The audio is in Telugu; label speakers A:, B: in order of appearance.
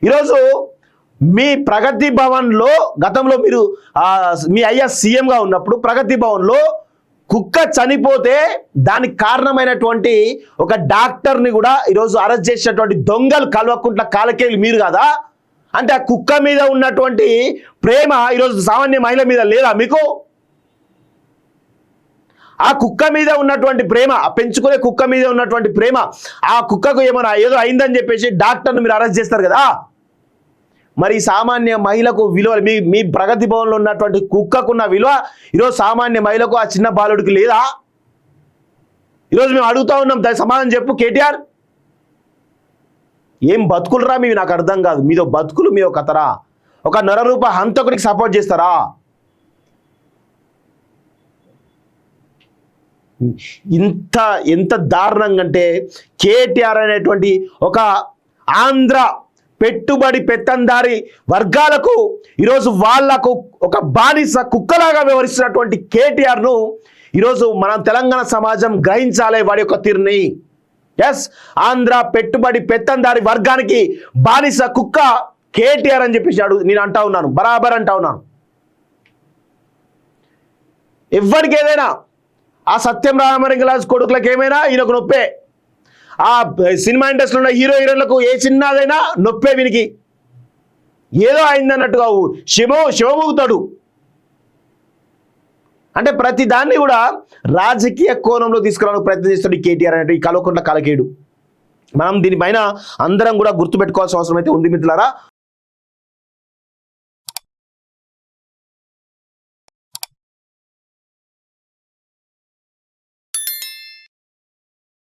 A: ఈరోజు మీ ప్రగతి భవన్లో గతంలో మీరు మీ అయ్యా సీఎంగా ఉన్నప్పుడు ప్రగతి భవన్లో కుక్క చనిపోతే దానికి కారణమైనటువంటి ఒక డాక్టర్ని కూడా ఈరోజు అరెస్ట్ చేసినటువంటి దొంగలు కల్వకుంట్ల కాలకేయులు మీరు కదా. అంటే ఆ కుక్క మీద ఉన్నటువంటి ప్రేమ ఈరోజు సామాన్య మహిళ మీద లేదా మీకు? ఆ కుక్క మీద ఉన్నటువంటి ప్రేమ, ఆ పెంచుకునే కుక్క మీద ఉన్నటువంటి ప్రేమ, ఆ కుక్కకు ఏమైనా ఏదో అయిందని చెప్పేసి డాక్టర్ని మీరు అరెస్ట్ చేస్తారు కదా. మరి సామాన్య మహిళకు విలువ మీ ప్రగతి భవన్లో ఉన్నటువంటి కుక్కకున్న విలువ ఈరోజు సామాన్య మహిళకు ఆ చిన్న బాలుడికి లేదా? ఈరోజు మేము అడుగుతా ఉన్నాం, దాని సమాధానం చెప్పు కేటీఆర్. ఏం బతుకులరా మీవి? నాకు అర్థం కాదు. మీదో బతుకులు మీదో కథరా? ఒక నరరూప హంతకుడికి సపోర్ట్ చేస్తారా? ఎంత దారుణంగా అంటే కేటీఆర్ అనేటువంటి ఒక ఆంధ్ర పెట్టుబడి పెత్తందారి వర్గాలకు ఈరోజు వాళ్లకు ఒక బానిస కుక్కలాగా వ్యవహరిస్తున్నటువంటి కేటీఆర్ను ఈరోజు మనం తెలంగాణ సమాజం గ్రహించాలి వాడి యొక్క తీరుని. ఎస్, ఆంధ్ర పెట్టుబడి పెత్తందారి వర్గానికి బానిస కుక్క కేటీఆర్ అని చెప్పేసి నేను అంటా ఉన్నాను, బరాబర్ అంటా ఉన్నాను. ఎవరికి ఏదైనా ఆ సత్యం రామలింగరాజు కొడుకులకు ఏమైనా ఈయనకు నొప్పే, ఆ సినిమా ఇండస్ట్రీలో ఉన్న హీరో హీరోయిన్లకు ఏ చిన్నదైనా నొప్పే. వీనికి ఏదో అయిందన్నట్టుగా శివమూగుతాడు. అంటే ప్రతి దాన్ని కూడా రాజకీయ కోణంలో తీసుకురావడానికి ప్రయత్నం చేస్తాడు కేటీఆర్ అనేటువంటి కల్వకుంట్ల కాలకేయుడు. మనం దీనిపైన అందరం కూడా గుర్తుపెట్టుకోవాల్సిన అవసరం అయితే ఉంది మిత్రులారా.